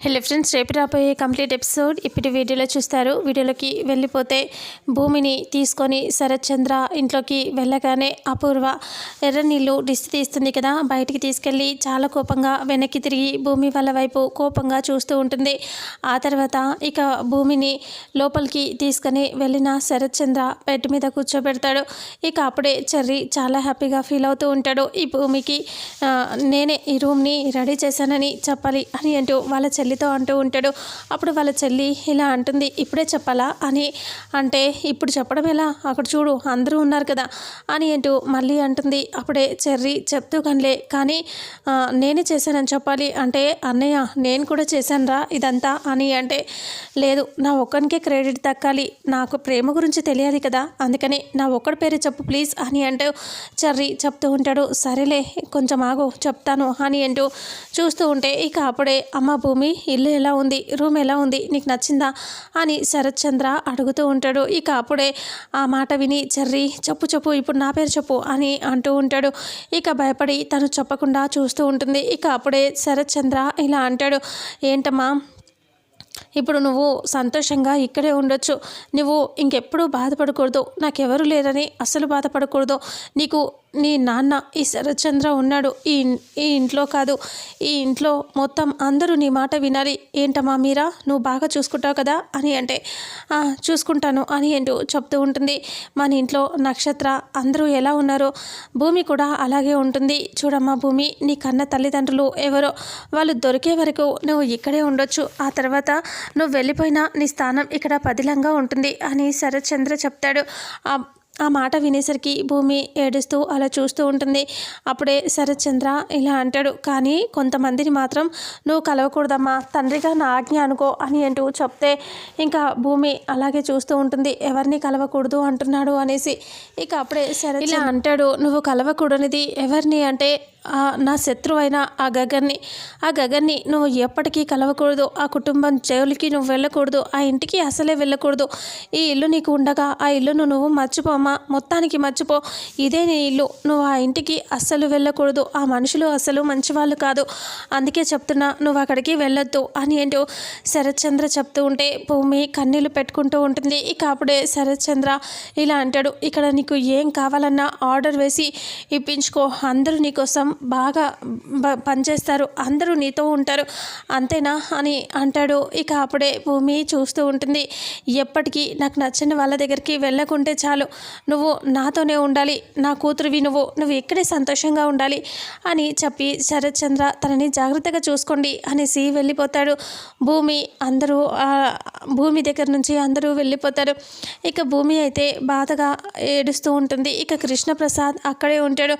Hello friends, రేపు రాబోయే complete episode ఇప్పుడు వీడియోలో చూస్తారు. వీడియోలోకి వెళ్ళిపోతే భూమిని తీసుకొని శరత్ చంద్ర ఇంట్లోకి వెళ్ళగానే అపూర్వ ఎర్ర నీళ్ళు దిష్టి తీస్తుంది కదా, బయటికి తీసుకెళ్ళి చాలా కోపంగా వెనక్కి తిరిగి భూమి వాళ్ళ వైపు కోపంగా చూస్తూ ఉంటుంది. ఆ తర్వాత ఇక భూమిని లోపలికి తీసుకొని వెళ్ళిన శరత్ చంద్ర బెడ్ మీద కూర్చోబెడతాడు. ఇక అప్పుడే చెర్రీ చాలా హ్యాపీగా ఫీల్ అవుతూ ఉంటాడు. ఈ భూమికి నేనే ఈ రూమ్ని రెడీ చేశానని చెప్పాలి అని అంటూ వాళ్ళ చెల్లితో అంటూ ఉంటాడు. అప్పుడు వాళ్ళ చెల్లి ఇలా అంటుంది, ఇప్పుడే చెప్పాలా అని అంటే, ఇప్పుడు చెప్పడం ఎలా, అక్కడ చూడు అందరూ ఉన్నారు కదా అని అంటూ మళ్ళీ అంటుంది. అప్పుడే చెర్రీ చెప్తూ కానీ నేనే చేశానని చెప్పాలి అంటే, అన్నయ్య నేను కూడా చేశానురా ఇదంతా అని అంటే, లేదు నా ఒక్కనికే క్రెడిట్ దక్కాలి, నాకు ప్రేమ గురించి తెలియాలి కదా, అందుకని నా ఒక్కడి పేరే చెప్పు ప్లీజ్ అని అంటూ చెర్రీ చెప్తూ ఉంటాడు. సరేలే కొంచెం ఆగు చెప్తాను అని అంటూ చూస్తూ ఉంటే ఇక అప్పుడే అమ్మ భూమి ఇల్లు ఎలా ఉంది, రూమ్ ఎలా ఉంది, నీకు నచ్చిందా అని శరత్ చంద్ర అడుగుతూ ఉంటాడు. ఇక అప్పుడే ఆ మాట విని చెర్రీ చెప్పు ఇప్పుడు నా పేరు చెప్పు అని అంటూ ఉంటాడు. ఇక భయపడి తను చెప్పకుండా చూస్తూ ఉంటుంది. ఇక అప్పుడే శరత్ చంద్ర ఇలా అంటాడు, ఏంటమ్మా ఇప్పుడు నువ్వు సంతోషంగా ఇక్కడే ఉండొచ్చు, నువ్వు ఇంకెప్పుడు బాధపడకూడదు, నాకెవరు లేరని అస్సలు బాధపడకూడదు, నీకు నీ నాన్న ఈ శరత్చంద్ర ఉన్నాడు ఈ ఇంట్లో కాదు, ఈ ఇంట్లో మొత్తం అందరూ నీ మాట వినాలి. ఏంటమ్మా మీరా, నువ్వు బాగా చూసుకుంటావు కదా అని అంటే, చూసుకుంటాను అని అంటూ చెప్తూ ఉంటుంది. మన ఇంట్లో నక్షత్ర అందరూ ఎలా ఉన్నారో భూమి కూడా అలాగే ఉంటుంది. చూడమ్మా భూమి, నీ కన్న తల్లిదండ్రులు ఎవరో వాళ్ళు దొరికే వరకు నువ్వు ఇక్కడే ఉండొచ్చు, ఆ తర్వాత నువ్వు వెళ్ళిపోయినా నీ స్థానం ఇక్కడ పదిలంగా ఉంటుంది అని శరత్చంద్ర చెప్తాడు. ఆ మాట వినేసరికి భూమి ఏడుస్తూ అలా చూస్తూ ఉంటుంది. అప్పుడే శరత్చంద్ర ఇలా అంటాడు, కానీ కొంతమందిని మాత్రం నువ్వు కలవకూడదమ్మా, తండ్రిగా నా ఆజ్ఞ అనుకో అని అంటూ చెప్తే ఇంకా భూమి అలాగే చూస్తూ ఉంటుంది. ఎవరిని కలవకూడదు అంటున్నాడు అనేసి. ఇక అప్పుడే శరత్ ఇలా అంటాడు, నువ్వు కలవకూడనిది ఎవరిని అంటే నా శత్రువైన ఆ గగన్ని నువ్వు ఎప్పటికీ కలవకూడదు, ఆ కుటుంబం జైలుకి నువ్వు వెళ్ళకూడదు, ఆ ఇంటికి అసలే వెళ్ళకూడదు, ఈ ఇల్లు నీకు ఉండగా ఆ ఇల్లును నువ్వు మర్చిపోమ్మా, మొత్తానికి మర్చిపో, ఇదే నీ ఇల్లు, నువ్వు ఆ ఇంటికి అస్సలు వెళ్ళకూడదు, ఆ మనుషులు అసలు మంచివాళ్ళు కాదు, అందుకే చెప్తున్నా నువ్వు అక్కడికి వెళ్ళొద్దు అని ఏంటో శరత్చంద్ర చెప్తూ ఉంటే భూమి కన్నీళ్ళు పెట్టుకుంటూ ఉంటుంది. ఇక అప్పుడే శరత్చంద్ర ఇలా అంటాడు, ఇక్కడ నీకు ఏం కావాలన్నా ఆర్డర్ వేసి ఇప్పించుకో, అందరూ నీకోసం బాగా పనిచేస్తారు, అందరూ నీతో ఉంటారు, అంతేనా అని అంటాడు. ఇక అప్పుడే భూమి చూస్తూ ఉంటుంది. ఎప్పటికీ నాకు నచ్చిన వాళ్ళ దగ్గరికి వెళ్ళకుంటే చాలు, నువ్వు నాతోనే ఉండాలి, నా కూతురువి నువ్వు ఇక్కడే సంతోషంగా ఉండాలి అని చెప్పి శరత్చంద్ర తనని జాగ్రత్తగా చూసుకోండి అనేసి వెళ్ళిపోతాడు. భూమి దగ్గర నుంచి అందరూ వెళ్ళిపోతారు. ఇక భూమి అయితే బాధగా ఏడుస్తూ ఉంటుంది. ఇక కృష్ణప్రసాద్ అక్కడే ఉంటాడు.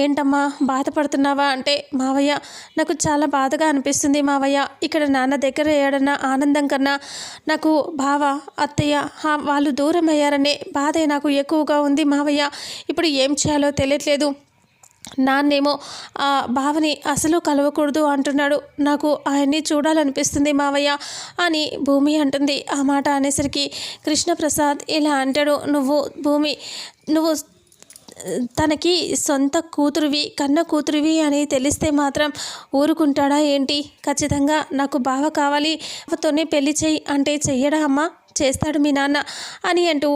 ఏంటమ్మా బాధపడుతున్నావా అంటే, మావయ్య నాకు చాలా బాధగా అనిపిస్తుంది మావయ్య, ఇక్కడ నాన్న దగ్గర ఏడన్నా ఆనందం కన్నా నాకు బావ అత్తయ్య వాళ్ళు దూరం అయ్యారనే బాధే నాకు ఎక్కువగా ఉంది మావయ్య, ఇప్పుడు ఏం చేయాలో తెలియట్లేదు, నాన్నేమో ఆ బావని అసలు కలవకూడదు అంటున్నాడు, నాకు ఆయన్ని చూడాలనిపిస్తుంది మావయ్య అని భూమి అంటుంది. ఆ మాట అనేసరికి కృష్ణప్రసాద్ ఇలా అంటాడు, నువ్వు తనకి సొంత కూతురువి కన్న కూతురువి అని తెలిస్తే మాత్రం ఊరుకుంటాడా ఏంటి, ఖచ్చితంగా నాకు బావ కావాలి, బావతోనే పెళ్లి చేయి అంటే చెయ్యడా అమ్మా, చేస్తాడు మీ నాన్న అని అంటూ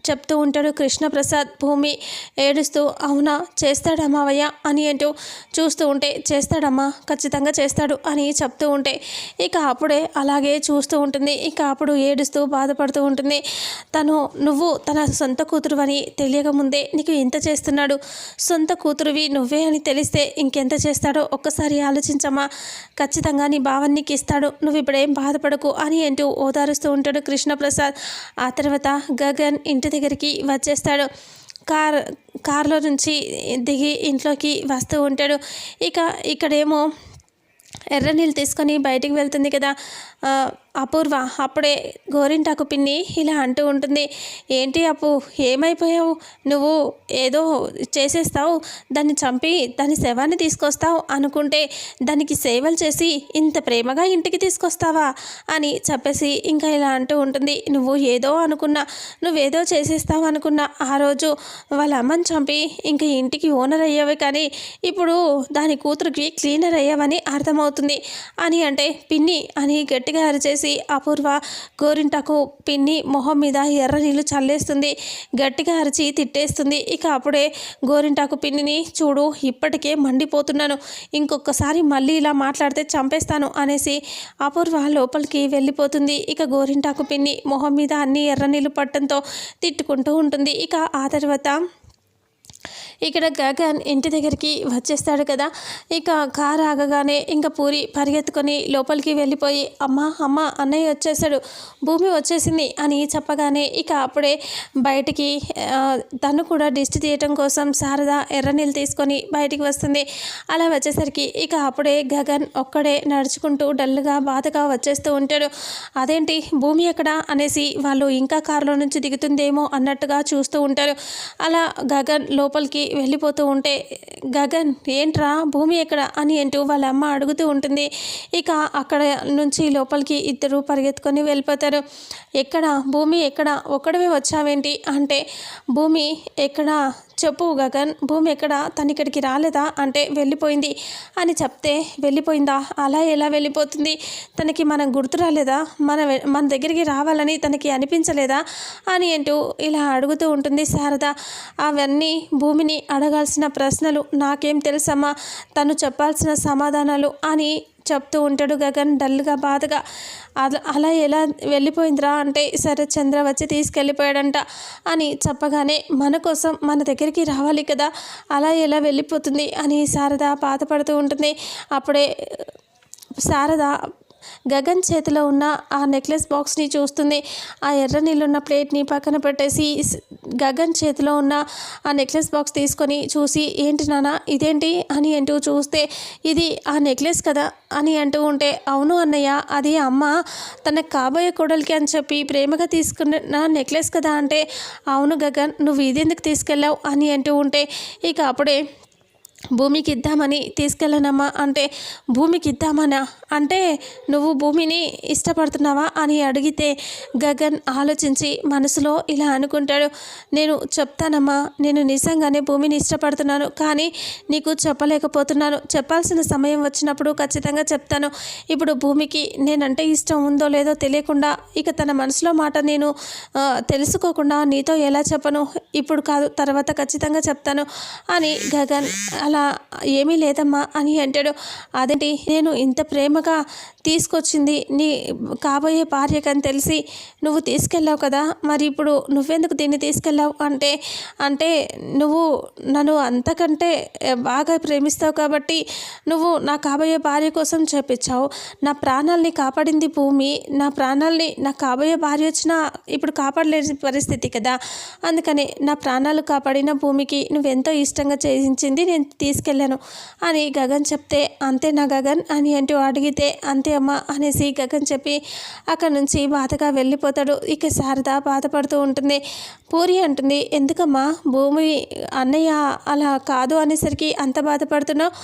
చెప్తూ ఉంటాడు కృష్ణప్రసాద్. భూమి ఏడుస్తూ అవునా చేస్తాడా మావయ్య అని అంటూ చూస్తూ ఉంటే, చేస్తాడమ్మా ఖచ్చితంగా చేస్తాడు అని చెప్తూ ఉంటే ఇక అప్పుడే అలాగే చూస్తూ ఉంటుంది. ఇక అప్పుడు ఏడుస్తూ బాధపడుతూ ఉంటుంది. నువ్వు తన సొంత కూతురు అని తెలియకముందే నీకు ఎంత చేస్తున్నాడు, సొంత కూతురువి నువ్వే అని తెలిస్తే ఇంకెంత చేస్తాడో ఒక్కసారి ఆలోచించమ్మా, ఖచ్చితంగా నీ భావానికి ఇస్తాడు, నువ్వు ఇప్పుడేం బాధపడకు అని అంటూ ఓదారుస్తూ ఉంటాడు కృష్ణప్రసాద్. ఆ తర్వాత గగన్ ఇంటి దగ్గరికి వచ్చేస్తాడు. కార్లో నుంచి దిగి ఇంట్లోకి వస్తూ ఉంటాడు. ఇక్కడేమో ఎర్ర నీళ్ళు తీసుకొని బయటికి వెళ్తుంది కదా, అపూర్వ అప్పుడే గోరింటాకు పిన్ని ఇలా అంటూ ఉంటుంది. ఏంటి అప్పు, ఏమైపోయావు నువ్వు? ఏదో చేసేస్తావు, దాన్ని చంపి దాని శవాన్ని తీసుకొస్తావు అనుకుంటే దానికి సేవలు చేసి ఇంత ప్రేమగా ఇంటికి తీసుకొస్తావా అని చెప్పేసి ఇంకా ఇలా అంటూ ఉంటుంది. నువ్వు ఏదో అనుకున్నా, నువ్వేదో చేసేస్తావు అనుకున్నా. ఆ రోజు వాళ్ళ అమ్మని చంపి ఇంకా ఇంటికి ఓనర్ అయ్యావే, కానీ ఇప్పుడు దాని కూతురికి క్లీనర్ అయ్యావని అర్థమవుతుంది అని అంటే, పిన్ని అని గట్టిగా అరిచేసి అపూర్వ గోరింటాకు పిన్ని మొహం మీద ఎర్ర నీళ్ళు చల్లేస్తుంది. గట్టిగా అరిచి తిట్టేస్తుంది. ఇక అప్పుడే గోరింటాకు పిన్నిని, చూడు ఇప్పటికే మండిపోతున్నాను, ఇంకొకసారి మళ్ళీ ఇలా మాట్లాడితే చంపేస్తాను అనేసి అపూర్వ లోపలికి వెళ్ళిపోతుంది. ఇక గోరింటాకు పిన్ని మొహం మీద అన్ని ఎర్ర నీళ్ళు పట్టడంతో తిట్టుకుంటూ ఉంటుంది. ఇక ఆ తర్వాత ఇక్కడ గగన్ ఇంటి దగ్గరికి వచ్చేస్తాడు కదా. ఇక కారు ఆగగానే ఇంకా పూరి పరిగెత్తుకొని లోపలికి వెళ్ళిపోయి, అమ్మ అన్నయ్య వచ్చేసాడు, భూమి వచ్చేసింది అని చెప్పగానే ఇక అప్పుడే బయటికి తను కూడా దిష్టి తీయటం కోసం శారద ఎర్రనీళ్ళు తీసుకొని బయటికి వస్తుంది. అలా వచ్చేసరికి ఇక అప్పుడే గగన్ ఒక్కడే నడుచుకుంటూ డల్గా బాధగా వచ్చేస్తూ ఉంటాడు. అదేంటి భూమి ఎక్కడ అనేసి వాళ్ళు ఇంకా కారులో నుంచి దిగుతుందేమో అన్నట్టుగా చూస్తూ ఉంటారు. అలా గగన్ లోపలికి వెళ్ళిపోతూ ఉంటే, గగన్ ఏంట్రా భూమి ఎక్కడ అని అంటూ వాళ్ళ అమ్మ అడుగుతూ ఉంటుంది. ఇక అక్కడ నుంచి లోపలికి ఇద్దరు పరిగెత్తుకొని వెళ్ళిపోతారు. ఎక్కడ భూమి ఎక్కడ, ఒక్కడవే వచ్చావేంటి అంటే, భూమి ఎక్కడ చెప్పు గగన్, భూమి ఎక్కడ, తను ఇక్కడికి రాలేదా అంటే, వెళ్ళిపోయింది అని చెప్తే, వెళ్ళిపోయిందా, అలా ఎలా వెళ్ళిపోతుంది, తనకి మనం గుర్తు రాలేదా, మన దగ్గరికి రావాలని తనకి అనిపించలేదా అని అంటూ ఇలా అడుగుతూ ఉంటుంది శారద. అవన్నీ భూమిని అడగాల్సిన ప్రశ్నలు, నాకేం తెలుసమ్మా, తను చెప్పాల్సిన సమాధానాలు అని చెప్తూ ఉంటాడు గగన్ డల్గా బాధగా. అలా ఎలా వెళ్ళిపోయిందిరా అంటే, సరే చంద్ర వచ్చి తీసుకెళ్ళిపోయాడంట అని చెప్పగానే, మన కోసం మన దగ్గరికి రావాలి కదా, అలా ఎలా వెళ్ళిపోతుంది అని శారద బాధపడుతూ ఉంటుంది. అప్పుడే శారద గగన్ చేతిలో ఉన్న ఆ నెక్లెస్ బాక్స్ని చూస్తుంది. ఆ ఎర్ర నీళ్ళున్న ప్లేట్ని పక్కన పెట్టేసి గగన్ చేతిలో ఉన్న ఆ నెక్లెస్ బాక్స్ తీసుకొని చూసి, ఏంటి నాన్న ఇదేంటి అని అంటూ చూస్తే, ఇది ఆ నెక్లెస్ కదా అని అంటూ ఉంటే, అవును అన్నయ్య, అది అమ్మ తనకు కాబోయే కోడలికి అని చెప్పి ప్రేమగా తీసుకున్న నెక్లెస్ కదా అంటే, అవును గగన్, నువ్వు ఇది ఎందుకు తీసుకెళ్ళావు అని అంటూ ఉంటే, ఇక అప్పుడే భూమికి ఇద్దామని తీసుకెళ్ళనమ్మా అంటే, భూమికి ఇద్దామనా అంటే, నువ్వు భూమిని ఇష్టపడుతున్నావా అని అడిగితే గగన్ ఆలోచించి మనసులో ఇలా అనుకుంటాడు, నేను చెప్తానమ్మా, నేను నిజంగానే భూమిని ఇష్టపడుతున్నాను, కానీ నీకు చెప్పలేకపోతున్నాను, చెప్పాల్సిన సమయం వచ్చినప్పుడు ఖచ్చితంగా చెప్తాను. ఇప్పుడు భూమికి నేనంటే ఇష్టం ఉందో లేదో తెలియకుండా, ఇక తన మనసులో మాట నేను తెలుసుకోకుండా నీతో ఎలా చెప్పను, ఇప్పుడు కాదు తర్వాత ఖచ్చితంగా చెప్తాను అని గగన్ అలా ఏమీ లేదమ్మా అని అంటాడు. అదేంటి, నేను ఇంత ప్రేమగా తీసుకొచ్చింది నీ కాబోయే భార్యకని తెలిసి నువ్వు తీసుకెళ్ళావు కదా, మరి ఇప్పుడు నువ్వెందుకు దీన్ని తీసుకెళ్ళావు అంటే నువ్వు నన్ను అంతకంటే బాగా ప్రేమిస్తావు కాబట్టి నువ్వు నా కాబోయే భార్య కోసం చేపించావు. నా ప్రాణాలని కాపాడింది భూమి, నా ప్రాణాలని నా కాబోయే భార్య వచ్చినా ఇప్పుడు కాపాడలేని పరిస్థితి కదా, అందుకని నా ప్రాణాలు కాపాడిన భూమికి నువ్వెంతో ఇష్టంగా చేయించింది నేను తీసుకెళ్ళాను అని గగన్ చెప్తే, అంతేనా గగన్ అని అంటూ అడిగితే, అంతే అమ్మా అనేసి గగన్ చెప్పి అక్కడి నుంచి బాధగా వెళ్ళిపోతాడు. ఇక శారద బాధపడుతూ ఉంటుంది. పూరి అంటుంది, ఎందుకమ్మా భూమి అన్నయ్య అలా కాదు అనేసరికి అంత బాధపడుతున్నావు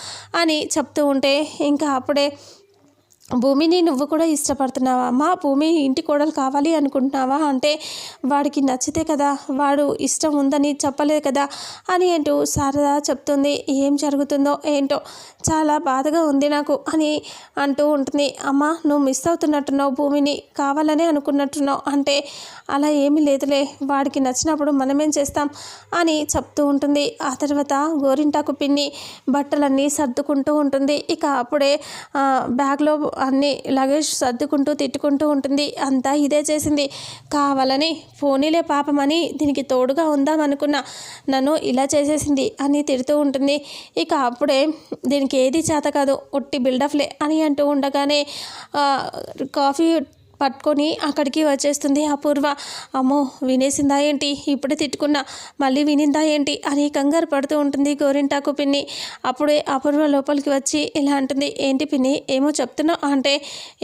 అని చెప్తూ ఉంటే, ఇంకా అప్పుడే భూమిని నువ్వు కూడా ఇష్టపడుతున్నావా అమ్మా, భూమి ఇంటి కోడలు కావాలి అనుకుంటున్నావా అంటే, వాడికి నచ్చితే కదా, వాడు ఇష్టం ఉందని చెప్పలేదు కదా అని అంటూ శారద చెప్తుంది. ఏం జరుగుతుందో ఏంటో చాలా బాధగా ఉంది నాకు అని అంటూ ఉంటుంది. అమ్మ నువ్వు మిస్ అవుతున్నట్టున్నావు, భూమిని కావాలనే అనుకున్నట్టున్నావు అంటే, అలా ఏమీ లేదులే, వాడికి నచ్చినప్పుడు మనమేం చేస్తాం అని చెప్తూ ఉంటుంది. ఆ తర్వాత గోరింటాకు పిన్ని బట్టలన్నీ సర్దుకుంటూ ఉంటుంది. ఇక అప్పుడే బ్యాగ్లో అన్ని లగేజ్ సర్దుకుంటూ తిట్టుకుంటూ ఉంటుంది. అంతా ఇదే చేసింది, కావాలని పోనీలే పాపమని దీనికి తోడుగా ఉందామనుకున్నా, నన్ను ఇలా చేసేసింది అని తిడుతూ ఉంటుంది. ఇక అప్పుడే దీనికి ఏది చేత కాదు, ఒట్టి బిల్డప్లే అని అంటూ ఉండగానే కాఫీ పట్టుకొని అక్కడికి వచ్చేస్తుంది అపూర్వ. అమ్మో వినేసిందా ఏంటి, ఇప్పుడే తిట్టుకున్నా మళ్ళీ వినిందా ఏంటి అని కంగారు పడుతూ ఉంటుంది గోరింటాకు పిన్ని. అప్పుడే అపూర్వ లోపలికి వచ్చి ఇలా అంటుంది, ఏంటి పిన్ని ఏమో చెప్తున్నావు అంటే,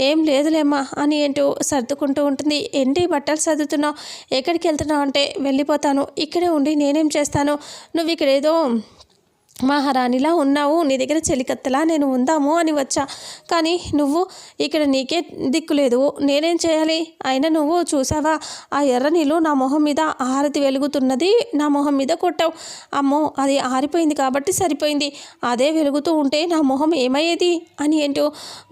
ఏం లేదులేమ్మా అని ఏంటో సర్దుకుంటూ ఉంటుంది. ఏంటి బట్టలు సర్దుతున్నావు, ఎక్కడికి వెళ్తున్నావు అంటే, వెళ్ళిపోతాను, ఇక్కడే ఉండి నేనేం చేస్తాను, నువ్వు ఇక్కడ ఏదో మహారాణిలా ఉన్నావు, నీ దగ్గర చెలికత్తెలా నేను ఉందాము అని వచ్చా, కానీ నువ్వు ఇక్కడ నీకే దిక్కులేదు, నేనేం చేయాలి, అయినా నువ్వు చూసావా ఆ ఎర్ర నీళ్ళు నా మొహం మీద ఆరతి వెలుగుతున్నది నా మొహం మీద కొట్టావు, అమ్మో అది ఆరిపోయింది కాబట్టి సరిపోయింది, అదే వెలుగుతూ ఉంటే నా మొహం ఏమయ్యేది అని ఏంటో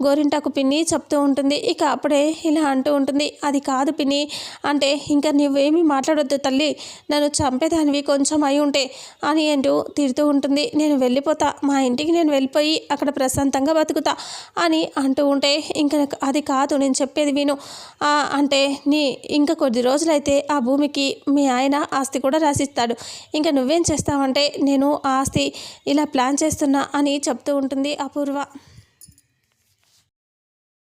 గోరింటాకు పిన్ని చెప్తూ ఉంటుంది. ఇక అప్పుడే ఇలా అంటూ ఉంటుంది, అది కాదు పిన్ని అంటే, ఇంకా నువ్వేమీ మాట్లాడొద్దు తల్లి, నన్ను చంపేదానివి కొంచెం అయి ఉంటే అని ఏంటో తిడుతూ ఉంటుంది. నేను వెళ్ళిపోతా, మా ఇంటికి నేను వెళ్ళిపోయి అక్కడ ప్రశాంతంగా బతుకుతా అని అంటూ ఉంటే, ఇంకా అది కాదు నేను చెప్పేది విను అంటే, ఇంకా కొద్ది రోజులైతే ఆ భూమికి మీ ఆయన ఆస్తి కూడా రాసిస్తాడు, ఇంకా నువ్వేం చేస్తావంటే, నేను ఆ ఆస్తి ఇలా ప్లాన్ చేస్తున్నా అని చెప్తూ ఉంటుంది అపూర్వ.